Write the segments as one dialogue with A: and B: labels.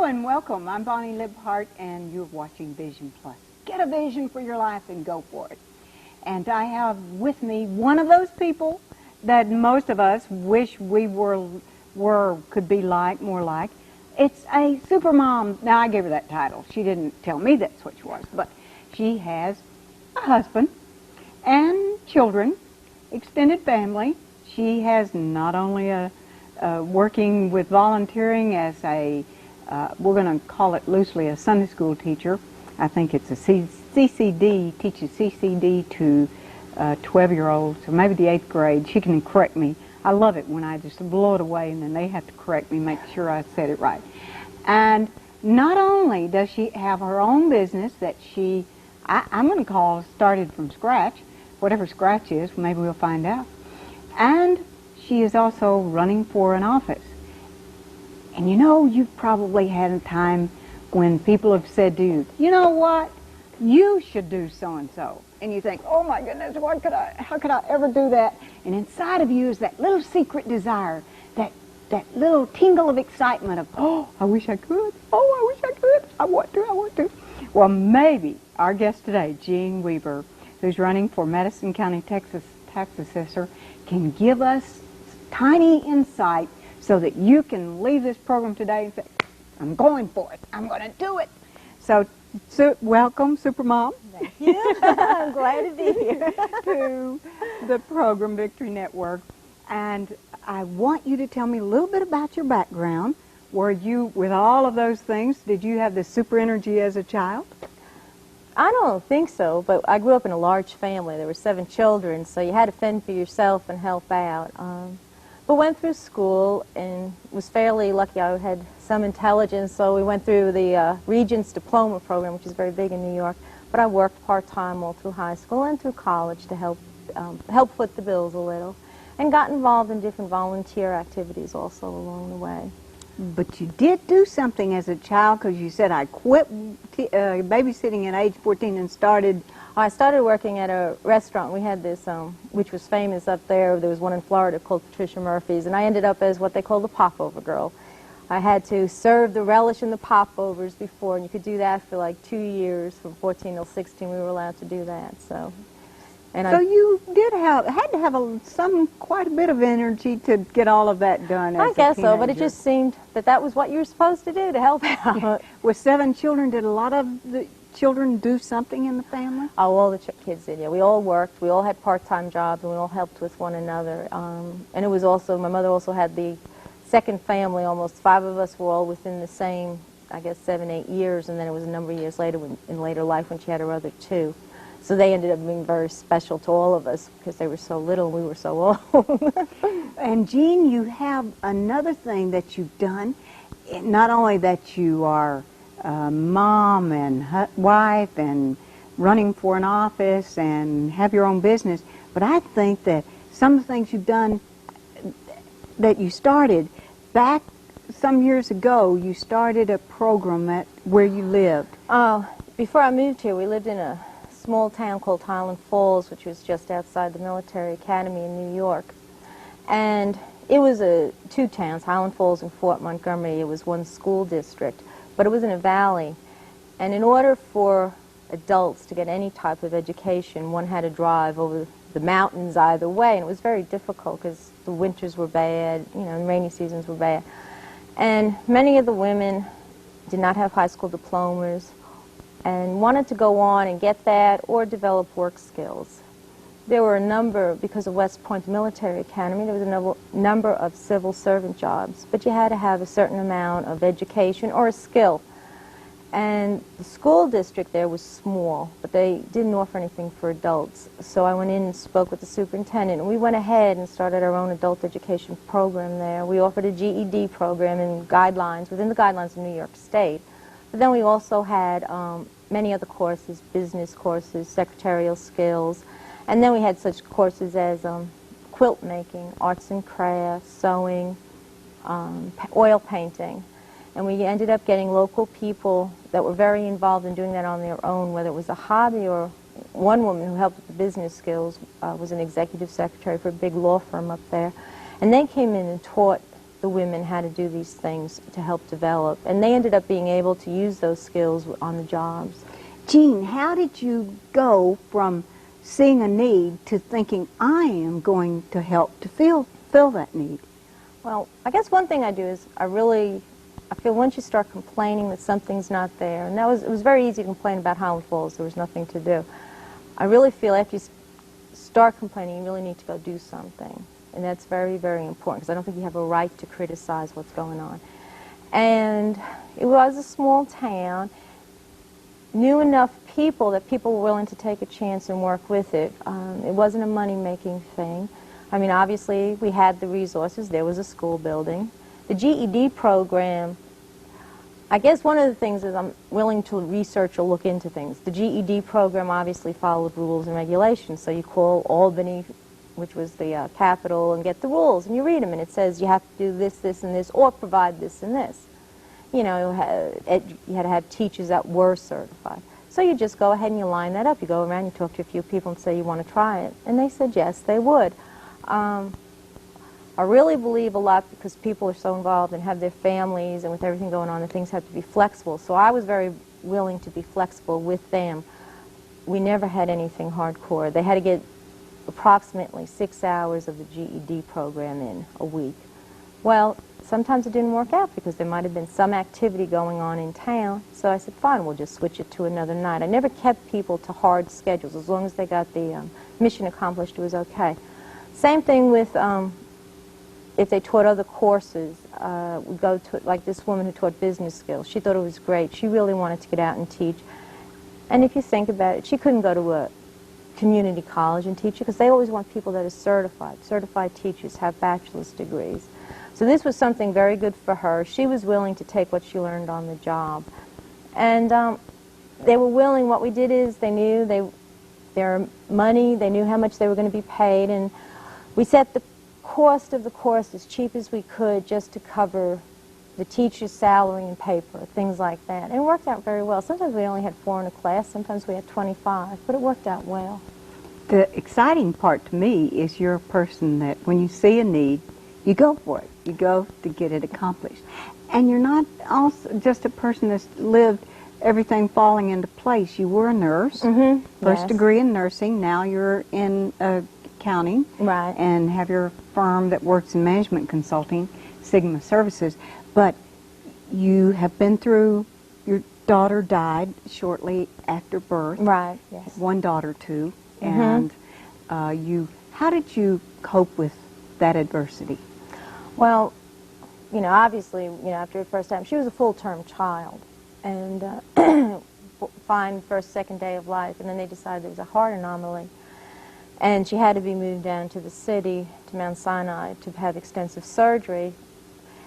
A: Hello and welcome. I'm Bonnie Libhart and you're watching Vision Plus. Get a vision for your life and go for it. And I have with me one of those people that most of us wish we could be like, more like. It's a super mom. Now, I gave her that title. She didn't tell me that's what she was, but she has a husband and children, extended family. She has not only working with volunteering as a, we're going to call it loosely a Sunday school teacher. I think it's a CCD, teaches CCD to 12-year-olds, or maybe the 8th grade. She can correct me. I love it when I just blow it away and then they have to correct me, make sure I said it right. And not only does she have her own business that I'm going to call started from scratch, whatever scratch is, maybe we'll find out. And she is also running for an office. And you know, you've probably had a time when people have said to you, you know what, you should do so-and-so. And you think, oh my goodness, how could I ever do that? And inside of you is that little secret desire, that little tingle of excitement of, oh, I wish I could. Oh, I wish I could. I want to. Well, maybe our guest today, Jean Weaver, who's running for Madison County, Texas tax assessor, can give us tiny insight so that you can leave this program today and say, I'm going for it. I'm going to do it. So welcome, Supermom.
B: Thank you. I'm glad to be here.
A: To the program Victory Network. And I want you to tell me a little bit about your background. Were you, with all of those things, did you have the super energy as a child?
B: I don't think so, but I grew up in a large family. There were 7 children, so you had to fend for yourself and help out. But went through school and was fairly lucky. I had some intelligence, so we went through the Regents Diploma program, which is very big in New York. But I worked part-time all through high school and through college to help foot the bills a little, and got involved in different volunteer activities also along the way.
A: But you did do something as a child, because you said, I quit babysitting at age 14 and started...
B: I started working at a restaurant. We had this, which was famous up there. There was one in Florida called Patricia Murphy's, and I ended up as what they call the popover girl. I had to serve the relish in the popovers before, and you could do that for like 2 years. From 14 till 16, we were allowed to do that. So
A: you did had to have quite a bit of energy to get all of that done.
B: I guess so, but it just seemed that was what you were supposed to do to help out.
A: With 7 children, did a lot of the children do something in the family?
B: Oh, all the kids did, yeah. We all worked. We all had part-time jobs, and we all helped with one another. And it was also, my mother also had the second family. Almost 5 of us were all within the same, I guess, 7, 8 years, and then it was a number of years later, in later life, when she had her other 2. So they ended up being very special to all of us because they were so little and we were so old.
A: And Jean, you have another thing that you've done. Not only that you are mom and wife and running for an office and have your own business, but I think that some of the things you've done that you started back some years ago, you started a program at where you lived.
B: Before I moved here, we lived in a small town called Highland Falls, which was just outside the military academy in New York. And it was 2 towns, Highland Falls and Fort Montgomery. It was one school district, but it was in a valley. And in order for adults to get any type of education, one had to drive over the mountains either way, and it was very difficult because the winters were bad, and rainy seasons were bad. And many of the women did not have high school diplomas and wanted to go on and get that or develop work skills. There were a number, because of West Point Military Academy, there was a number of civil servant jobs, but you had to have a certain amount of education or a skill. And the school district there was small, but they didn't offer anything for adults. So I went in and spoke with the superintendent, and we went ahead and started our own adult education program there. We offered a GED program and guidelines, within the guidelines of New York State. But then we also had many other courses, business courses, secretarial skills, and then we had such courses as quilt making, arts and crafts, sewing, oil painting. And we ended up getting local people that were very involved in doing that on their own, whether it was a hobby or one woman who helped with the business skills was an executive secretary for a big law firm up there. And they came in and taught the women how to do these things to help develop. And they ended up being able to use those skills on the jobs.
A: Jean, how did you go from seeing a need to thinking, I am going to help to fill that need?
B: Well, I guess one thing I do is I feel once you start complaining that something's not there, and it was very easy to complain about Highland Falls, there was nothing to do. I really feel after you start complaining, you really need to go do something. And that's very, very important, because I don't think you have a right to criticize what's going on. And it was a small town, knew enough people that people were willing to take a chance and work with it. It wasn't a money-making thing. I mean, obviously, we had the resources. There was a school building. The GED program, I guess one of the things is I'm willing to research or look into things. The GED program obviously followed rules and regulations, so you call Albany, which was the capital, and get the rules, and you read them, and it says you have to do this, this, and this, or provide this and this. You know, you had to have teachers that were certified. So you just go ahead and you line that up. You go around, you talk to a few people and say you want to try it. And they said yes, they would. I really believe a lot, because people are so involved and have their families, and with everything going on, the things have to be flexible. So I was very willing to be flexible with them. We never had anything hardcore. They had to get approximately 6 hours of the GED program in a week. Well, sometimes it didn't work out because there might have been some activity going on in town, so I said, fine, we'll just switch it to another night. I never kept people to hard schedules. As long as they got the mission accomplished, it was okay. Same thing with if they taught other courses. We go to, like this woman who taught business skills. She thought it was great. She really wanted to get out and teach. And if you think about it, she couldn't go to a community college and teach it, because they always want people that are certified teachers, have bachelor's degrees. So this was something very good for her. She was willing to take what she learned on the job. And they were willing. What we did is they knew their money, they knew how much they were going to be paid, and we set the cost of the course as cheap as we could just to cover the teacher's salary and paper, things like that. And it worked out very well. Sometimes we only had 4 in a class, sometimes we had 25, but it worked out well.
A: The exciting part to me is you're a person that when you see a need, you go for it. You go to get it accomplished. And you're not also just a person that's lived everything falling into place. You were a nurse, first degree in nursing, now you're in accounting,
B: right,
A: and have your firm that works in management consulting, Sigma Services. But you have been through, your daughter died shortly after birth.
B: Right, yes.
A: One daughter too. And how did you cope with that adversity?
B: Well, you know, obviously, you know, after the first time, she was a full-term child, and fine first, second day of life, and then they decided it was a heart anomaly, and she had to be moved down to the city, to Mount Sinai, to have extensive surgery,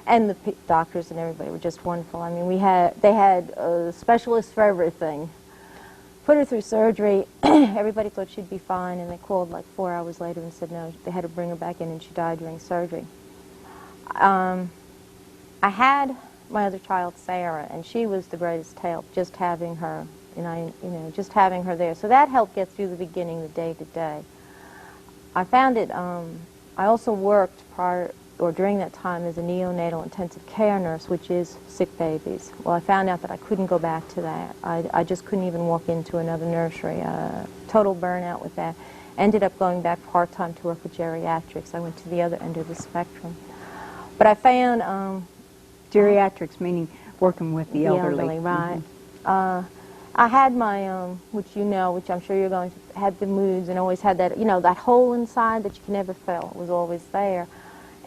B: and the doctors and everybody were just wonderful. I mean, they had a specialist for everything. Put her through surgery. Everybody thought she'd be fine, and they called like 4 hours later and said no, they had to bring her back in, and she died during surgery. I had my other child, Sarah, and she was the greatest help, just having her, just having her there. So that helped get through the beginning, the day-to-day. I found it, I also worked during that time as a neonatal intensive care nurse, which is sick babies. Well, I found out that I couldn't go back to that. I just couldn't even walk into another nursery. Total burnout with that. Ended up going back part-time to work with geriatrics. I went to the other end of the spectrum. But I found...
A: geriatrics, meaning working with the elderly.
B: Right. I had my, which I'm sure you're going to, had the moods, and always had that, that hole inside that you can never fill. It was always there.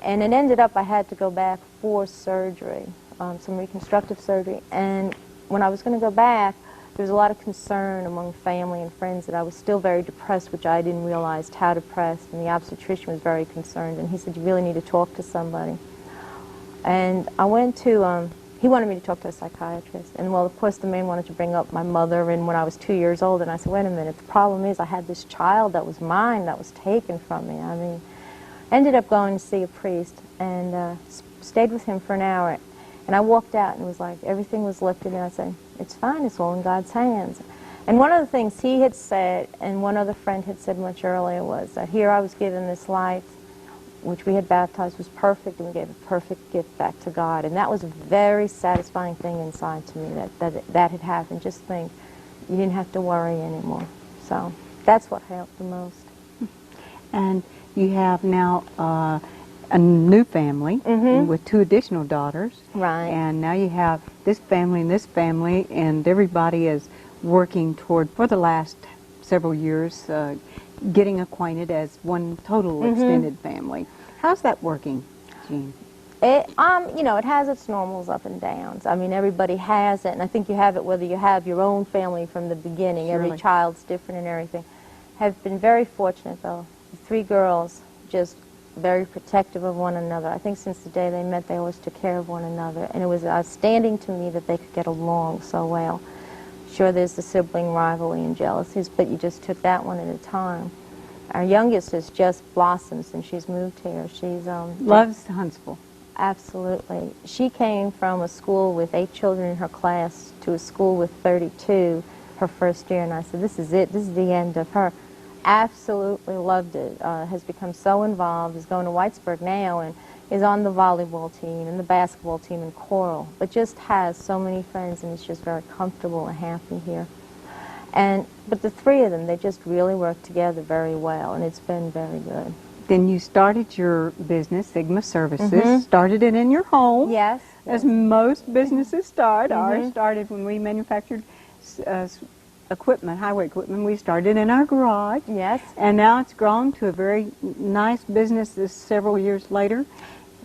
B: And it ended up I had to go back for surgery, some reconstructive surgery. And when I was going to go back, there was a lot of concern among family and friends that I was still very depressed, which I didn't realize how depressed. And the obstetrician was very concerned. And he said, you really need to talk to somebody. And I went to, he wanted me to talk to a psychiatrist. And, well, of course, the man wanted to bring up my mother and when I was 2 years old. And I said, wait a minute, the problem is I had this child that was mine that was taken from me. I mean, ended up going to see a priest and stayed with him for an hour. And I walked out and it was like everything was lifted. And I said, it's fine, it's all in God's hands. And one of the things he had said, and one other friend had said much earlier, was that here I was given this life which we had baptized, was perfect, and we gave a perfect gift back to God. And that was a very satisfying thing inside to me, that had happened. Just think, you didn't have to worry anymore. So that's what helped the most.
A: And you have now a new family with 2 additional daughters.
B: Right.
A: And now you have this family, and everybody is working toward, for the last several years, getting acquainted as one total extended family. How's that working, Jean?
B: You know, it has its normals, up and downs. I mean, everybody has it, and I think you have it whether you have your own family from the beginning.
A: Surely.
B: Every child's different and everything. Have been very fortunate, though. The 3 girls, just very protective of one another. I think since the day they met, they always took care of one another, and it was outstanding to me that they could get along so well. Sure, there's the sibling rivalry and jealousies, but you just took that one at a time. Our youngest has just blossomed since she's moved here. She's
A: Loves Huntsville.
B: Absolutely. She came from a school with 8 children in her class to a school with 32 her first year, and I said, this is it. This is the end of her. Absolutely loved it. Has become so involved, is going to Whitesburg now, and is on the volleyball team and the basketball team and choral, but just has so many friends, and is just very comfortable and happy here. But the 3 of them, they just really work together very well, and it's been very good.
A: Then you started your business, Sigma Services, started it in your home.
B: Yes.
A: As most businesses start. Ours started when we manufactured equipment, highway equipment. We started in our garage.
B: Yes.
A: And now it's grown to a very nice business several years later.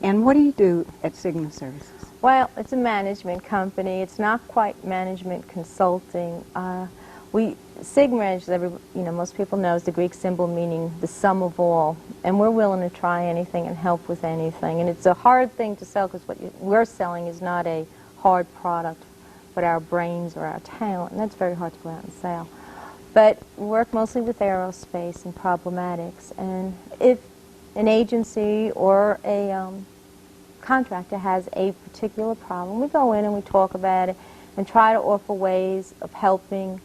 A: And what do you do at Sigma Services?
B: Well, it's a management company. It's not quite management consulting. Sigma, as most people know, is the Greek symbol meaning the sum of all. And we're willing to try anything and help with anything. And it's a hard thing to sell, because what we're selling is not a hard product, but our brains or our talent. And that's very hard to go out and sell. But we work mostly with aerospace and problematics. And if an agency or a contractor has a particular problem, we go in and we talk about it and try to offer ways of helping,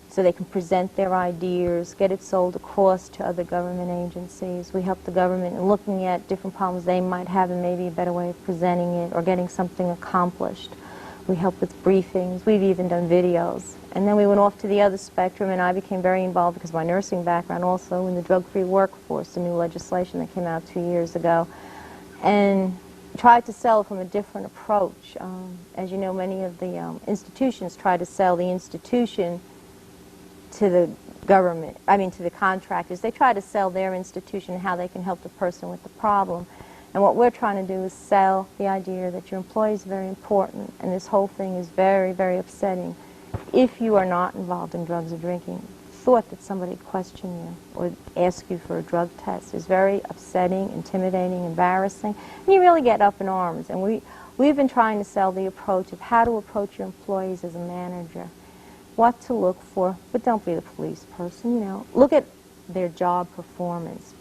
B: so they can present their ideas, get it sold across to other government agencies. We help the government in looking at different problems they might have and maybe a better way of presenting it or getting something accomplished. We help with briefings. We've even done videos. And then we went off to the other spectrum, and I became very involved, because of my nursing background, also in the drug-free workforce, the new legislation that came out 2 years ago, and tried to sell from a different approach. As you know, many of the institutions try to sell the institution to the government, to the contractors. They try to sell their institution, how they can help the person with the problem. And what we're trying to do is sell the idea that your employee is very important, and this whole thing is very, very upsetting. If you are not involved in drugs or drinking, thought that somebody would question you or ask you for a drug test is very upsetting, intimidating, embarrassing, and you really get up in arms. And we've been trying to sell the approach of how to approach your employees as a manager, what to look for, but don't be the police person, Look at their job performance,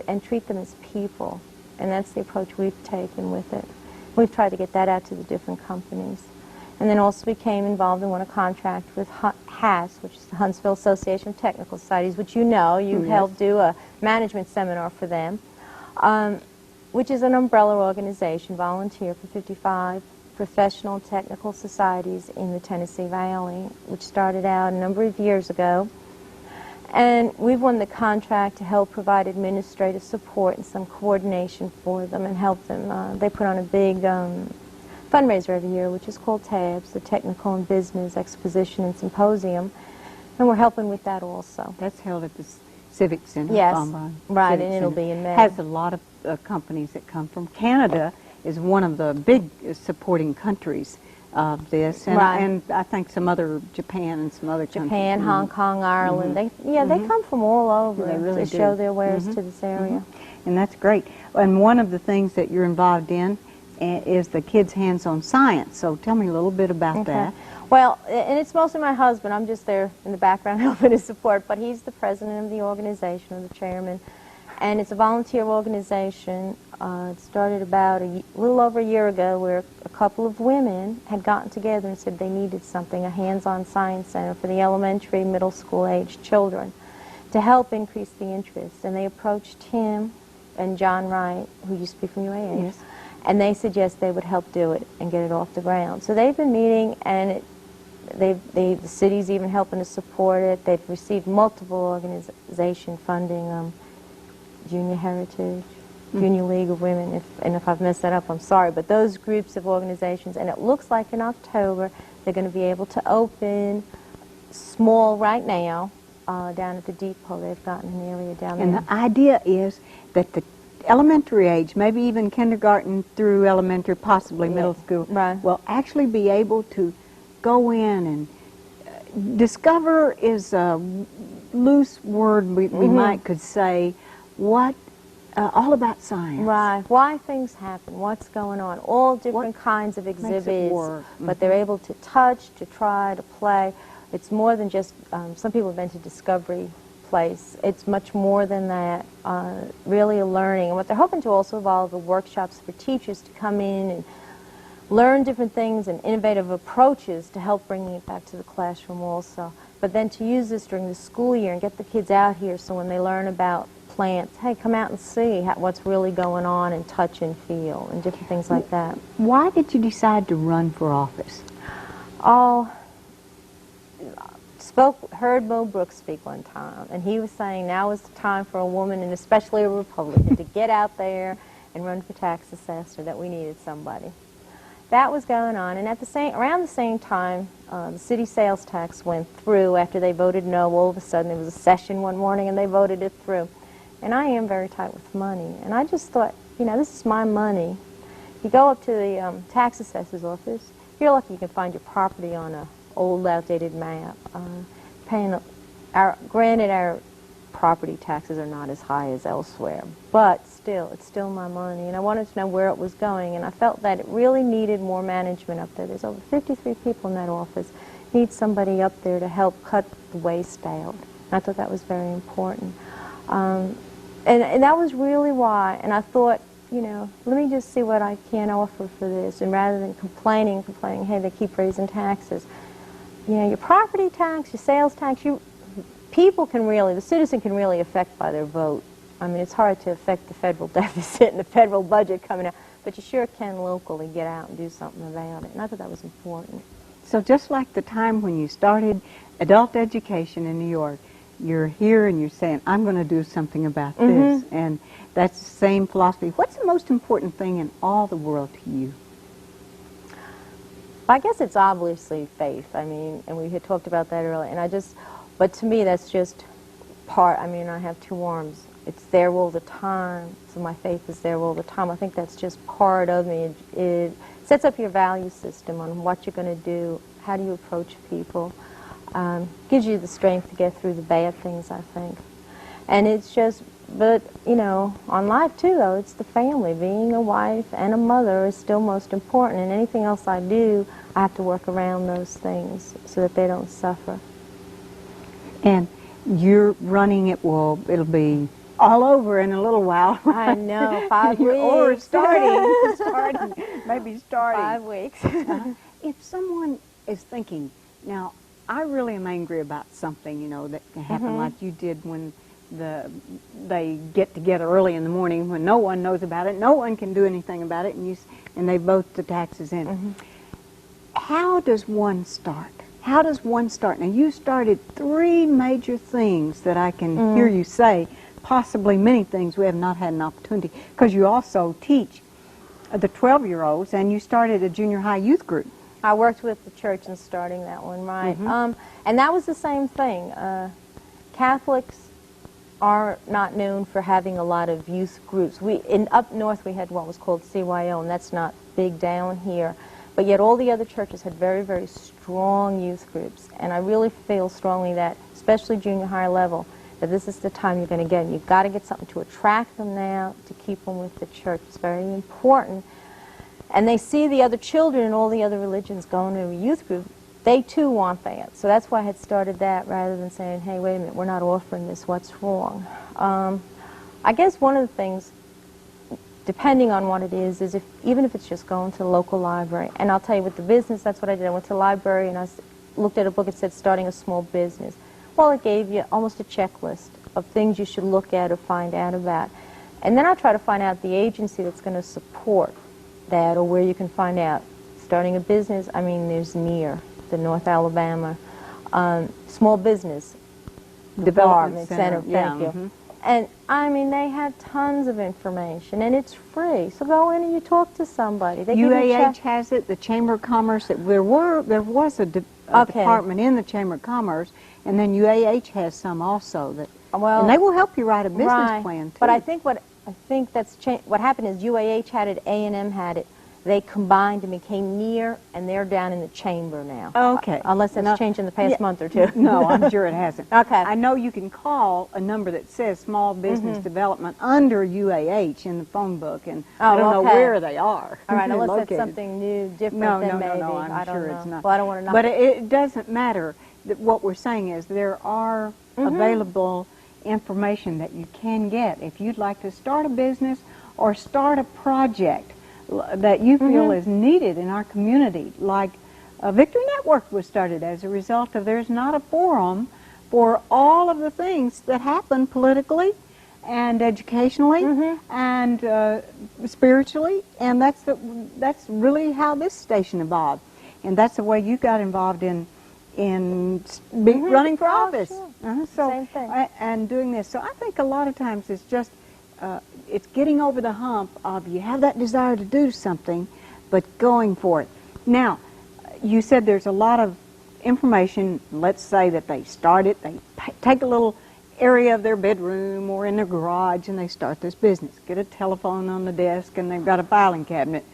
B: and treat them as people. And that's the approach we've taken with it. We've tried to get that out to the different companies. And then also became involved and won a contract with HAS, which is the Huntsville Association of Technical Societies, which you helped do a management seminar for them, which is an umbrella organization, volunteer for 55 professional technical societies in the Tennessee Valley, which started out a number of years ago. And we've won the contract to help provide administrative support and some coordination for them and help them. They put on a big fundraiser every year, which is called TABS, the Technical and Business Exposition and Symposium, and we're helping with that also.
A: That's held at the Civic Center.
B: Yes, right,
A: Civic
B: and it'll
A: Center.
B: be in May.
A: Has a lot of companies that come from Canada. Is one of the big supporting countries of this, and,
B: right.
A: And I think some other, Japan and some other countries.
B: Japan, Hong Kong, Ireland, they come from all over
A: they really
B: to
A: do.
B: show their wares to this area.
A: And that's great. And one of the things that you're involved in is the Kids Hands-On Science, so tell me a little bit about that.
B: Well, and it's mostly my husband. I'm just there in the background helping to support, but he's the president of the organization, or the chairman. And it's a volunteer organization. It started about a little over a year ago, where a couple of women had gotten together and said they needed something, a hands-on science center for the elementary, middle school age children, to help increase the interest. And they approached him and John Wright, who used to be from UAH.
A: Yes.
B: And they suggest they would help do it and get it off the ground. So they've been meeting, and the city's even helping to support it. They've received multiple organization funding, Junior Heritage, Junior League of Women, and if I've messed that up, I'm sorry. But those groups of organizations, and it looks like in October they're going to be able to open small right now down at the depot. They've gotten an area down there.
A: And the idea is that the elementary age, maybe even kindergarten through elementary, possibly middle school,
B: right,
A: will actually be able to go in and discover is a loose word we might could say, what, all about science.
B: Right, why things happen, what's going on, all different kinds of exhibits, but they're able to touch, to try, to play. It's more than just, some people have been to Discovery Place. It's much more than that, really a learning. And what they're hoping to also evolve are workshops for teachers to come in and learn different things and innovative approaches to help bringing it back to the classroom also. But then to use this during the school year and get the kids out here so when they learn about plants, hey, come out and see what's really going on and touch and feel and different things like that.
A: Why did you decide to run for office?
B: Oh, heard Mo Brooks speak one time, and he was saying now is the time for a woman, and especially a Republican, to get out there and run for tax assessor, that we needed somebody. That was going on, and around the same time, the city sales tax went through after they voted no. All of a sudden, there was a session one morning, and they voted it through. And I am very tight with money, and I just thought, you know, this is my money. You go up to the tax assessor's office. If you're lucky, you can find your property on a old, outdated map. Granted, our property taxes are not as high as elsewhere, but still, it's still my money, and I wanted to know where it was going, and I felt that it really needed more management up there. There's over 53 people in that office. Need somebody up there to help cut the waste out. And I thought that was very important. And that was really why, and I thought, you know, let me just see what I can offer for this, and rather than complaining, hey, they keep raising taxes. You know, your property tax, your sales tax, people can really, the citizen can really affect by their vote. I mean, it's hard to affect the federal deficit and the federal budget coming out, but you sure can locally get out and do something about it, and I thought that was important.
A: So just like the time when you started adult education in New York, you're here and you're saying, I'm going to do something about this, and that's the same philosophy. What's the most important thing in all the world to you?
B: I guess it's obviously faith. I mean, and we had talked about that earlier, but to me that's just part. I mean, I have two arms. It's there all the time, so my faith is there all the time. I think that's just part of me. It sets up your value system on what you're going to do, how do you approach people. Gives you the strength to get through the bad things, I think. And it's just, but, you know, on life too, though, it's the family. Being a wife and a mother is still most important, and anything else I do, I have to work around those things so that they don't suffer.
A: And you're running it, well, it'll be all over in a little while.
B: I know, 5 weeks.
A: Or starting, maybe starting.
B: 5 weeks.
A: If someone is thinking, now, I really am angry about something, you know, that can happen like you did when they get together early in the morning when no one knows about it, no one can do anything about it, and they vote the taxes in. How does one start? How does one start? Now, you started 3 major things that I can hear you say, possibly many things we have not had an opportunity, because you also teach the 12-year-olds, and you started a junior high youth group.
B: I worked with the church in starting that one, right. And that was the same thing. Catholics are not known for having a lot of youth groups. Up north we had what was called CYO, and that's not big down here. But yet all the other churches had very, very strong youth groups. And I really feel strongly that, especially junior high level, that this is the time you're going to get them. You've got to get something to attract them now, to keep them with the church. It's very important. And they see the other children in all the other religions going to a youth group. They too want that. So that's why I had started that rather than saying, hey, wait a minute, we're not offering this, what's wrong? I guess one of the things, depending on what it is even if it's just going to the local library. And I'll tell you, with the business, that's what I did. I went to the library and I looked at a book that said starting a small business. Well, it gave you almost a checklist of things you should look at or find out about. And then I try to find out the agency that's going to support that, or where you can find out. Starting a business, I mean, there's NEAR, the North Alabama Small Business Development Center. Thank you. And, I mean, they have tons of information, and it's free. So go in and you talk to somebody. They
A: UAH has it, the Chamber of Commerce. There was a department in the Chamber of Commerce, and then UAH has some also. And they will help you write a business plan, too.
B: But I think what happened is UAH had it, A&M had it. They combined and became NEAR, and they're down in the Chamber now.
A: Okay.
B: Unless that's changed in the past month or two.
A: No, I'm sure it hasn't.
B: Okay.
A: I know you can call a number that says Small Business Development under UAH in the phone book, and I don't know where they are.
B: All right, unless that's something new, different than maybe.
A: No, I'm sure it's not.
B: Well, I don't want to know.
A: But it doesn't matter. What we're saying is there are available information that you can get if you'd like to start a business or start a project that you feel is needed in our community. Like Victory Network was started as a result of there's not a forum for all of the things that happen politically and educationally and spiritually, and that's really how this station evolved. And that's the way you got involved in running for office.
B: Sure.
A: So,
B: same thing.
A: And doing this. So I think a lot of times it's just it's getting over the hump of you have that desire to do something, but going for it. Now, you said there's a lot of information. Let's say that they start it, they take a little area of their bedroom or in their garage and they start this business. Get a telephone on the desk and they've got a filing cabinet.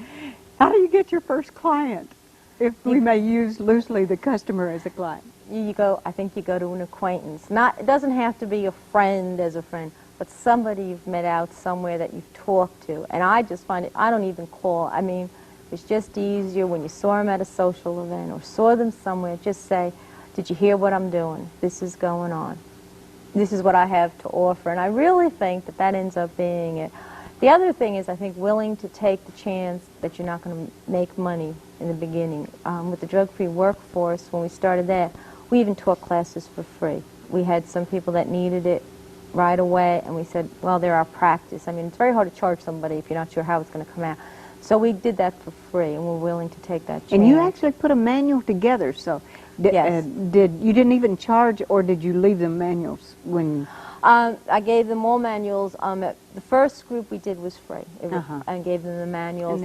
A: How do you get your first client? If we may use loosely the customer as a client.
B: I think you go to an acquaintance. It doesn't have to be a friend as a friend, but somebody you've met out somewhere that you've talked to. And I just find it, I don't even call. I mean, it's just easier when you saw them at a social event or saw them somewhere, just say, did you hear what I'm doing? This is going on. This is what I have to offer. And I really think that ends up being it. The other thing is, I think, willing to take the chance that you're not going to make money in the beginning. With the drug-free workforce, when we started that, we even taught classes for free. We had some people that needed it right away, and we said, well, they're our practice. I mean, it's very hard to charge somebody if you're not sure how it's going to come out. So we did that for free, and we're willing to take that chance.
A: And you actually put a manual together, so
B: yes.
A: You didn't even charge, or did you leave them manuals when?
B: I gave them all manuals. The first group we did was free. I gave them the manuals,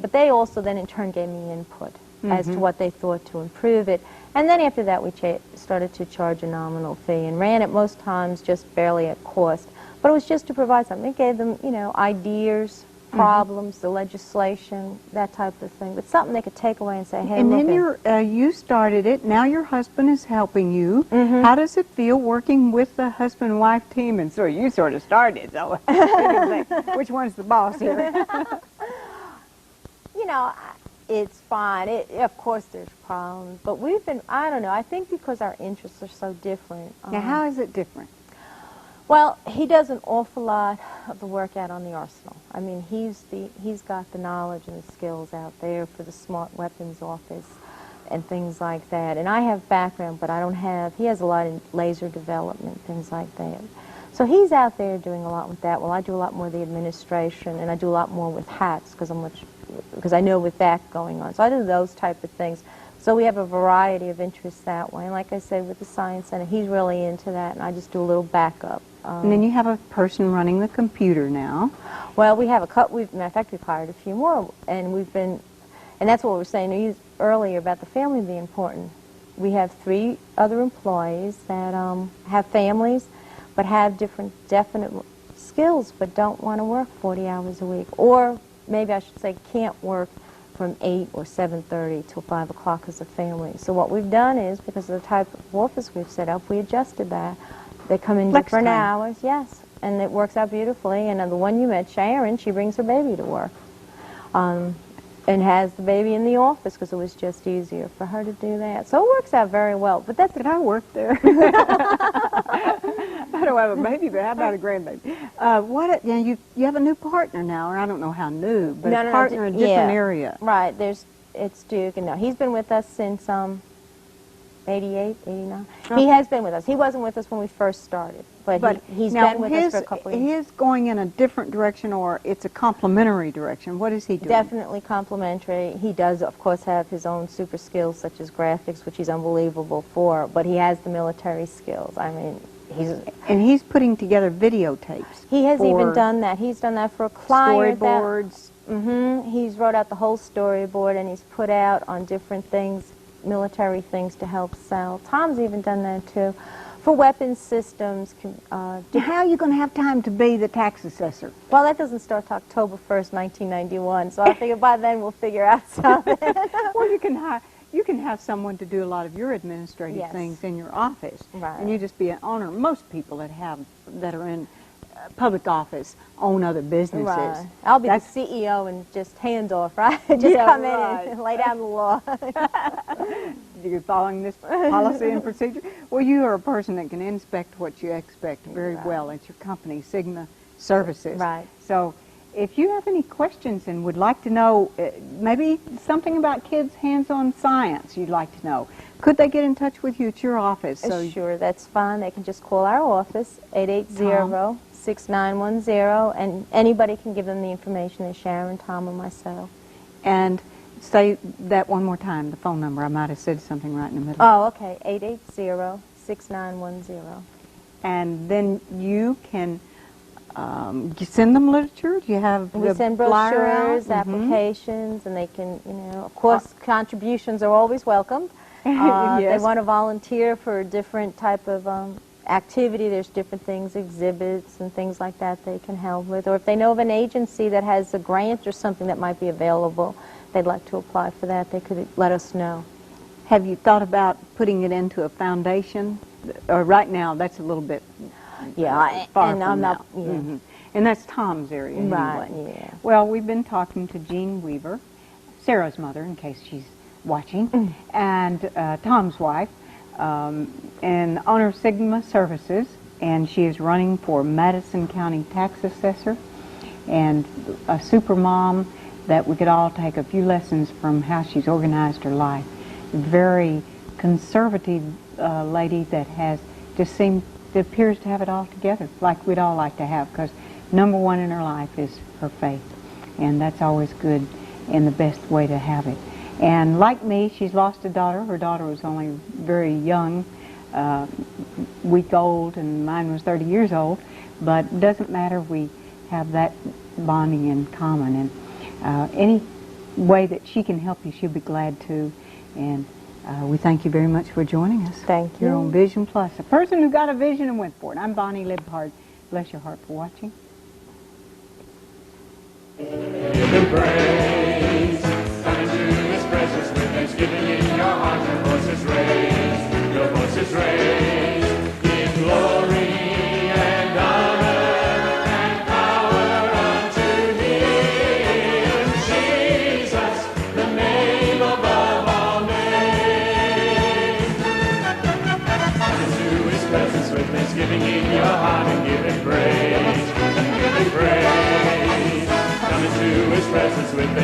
B: but they also then in turn gave me input as to what they thought to improve it. And then after that, we started to charge a nominal fee and ran it most times just barely at cost. But it was just to provide something. It gave them, ideas, problems, the legislation, that type of thing. But something they could take away and say, hey,
A: and
B: look.
A: And then you started it. Now your husband is helping you. How does it feel working with the husband-wife team? And so you sort of started. So which one's the boss here?
B: It's fine. Of course there's problems, but we've been, I don't know, I think because our interests are so different.
A: Now, how is it different?
B: Well, he does an awful lot of the work out on the arsenal. I mean, he's got the knowledge and the skills out there for the smart weapons office and things like that. And I have background, but I don't have, he has a lot in laser development, things like that. So he's out there doing a lot with that. Well, I do a lot more of the administration, and I do a lot more with hats because I know with that going on. So I do those type of things. So we have a variety of interests that way. And like I said, with the Science Center, he's really into that, and I just do a little backup.
A: And then you have a person running the computer now.
B: Well, we have a couple. Matter of fact, we've hired a few more, and and that's what we were saying earlier about the family being important. We have 3 other employees that have families, but have different definite skills, but don't want to work 40 hours a week, or maybe I should say can't work from 8 or 7:30 till 5 o'clock as a family. So what we've done is, because of the type of office we've set up, we adjusted that. They come in different hours, yes, and it works out beautifully. And the one you met, Sharon, she brings her baby to work and has the baby in the office because it was just easier for her to do that. So it works out very well. But that's
A: I work there. I don't have a baby, but how about a grandbaby? You have a new partner now, or I don't know how new, but a partner in a different area.
B: Right, it's Duke, and no, he's been with us since 88, 89. He has been with us. He wasn't with us when we first started, But he's
A: now
B: been with us for a couple of years.
A: His going in a different direction, or it's a complementary direction. What is he doing?
B: Definitely complimentary. He does, of course, have his own super skills, such as graphics, which he's unbelievable for, but he has the military skills. I mean,
A: he's putting together videotapes.
B: He has even done that. He's done that for a client.
A: Storyboards.
B: He's wrote out the whole storyboard, and he's put out on different things, military things to help sell. Tom's even done that too, for weapons systems.
A: How are you going to have time to be the tax assessor?
B: Well, that doesn't start till October 1st, 1991, so I figure by then we'll figure out something.
A: Well, you can have someone to do a lot of your administrative things in your office, and you just be an owner. Most people that are in public office own other businesses.
B: Right. I'll be the CEO and just hands off, right? Just come in and lay down the law.
A: You're following this policy and procedure. Well, you are a person that can inspect what you expect very well at your company, Sigma Services.
B: Right.
A: So if you have any questions and would like to know maybe something about kids' hands-on science you'd like to know, could they get in touch with you at your office?
B: Sure, that's fine. They can just call our office, 880-6910, and anybody can give them the information, as Sharon, Tom, or myself.
A: And say that one more time, the phone number. I might have said something right in the middle.
B: Oh, okay, 880-6910.
A: And then you can you send them literature? Do you have
B: we send brochures, applications, and they can, of course, contributions are always welcome.
A: Yes.
B: They want to volunteer for a different type of activity. There's different things, exhibits and things like that they can help with. Or if they know of an agency that has a grant or something that might be available, they'd like to apply for that, they could let us know.
A: Have you thought about putting it into a foundation? Or right now, that's a little bit far
B: and
A: from
B: I'm not.
A: now. And that's Tom's area
B: Right,
A: anyway.
B: yeah.
A: Well, we've been talking to Jean Weaver, Sarah's mother, in case she's watching, and Tom's wife, and owner of Sigma Services, and she is running for Madison County Tax Assessor, and a super mom that we could all take a few lessons from how she's organized her life. Very conservative lady that has just appears to have it all together, like we'd all like to have, because number one in her life is her faith, and that's always good and the best way to have it. And like me, she's lost a daughter. Her daughter was only very young, week old, and mine was 30 years old, but it doesn't matter. We have that bonding in common, and any way that she can help you, she'll be glad to. And we thank you very much for joining us.
B: Thank you.
A: You're on Vision Plus, a person who got a vision and went for it. I'm Bonnie Libhart. Bless your heart for watching.
C: Give him praise. Come into his presence with thanksgiving in your heart. Your voices raised. Your voices raised. In glory and honor and power unto him. Jesus, the name above all names. Come into his presence with thanksgiving in your heart and give him praise. And give him praise. Come into his presence with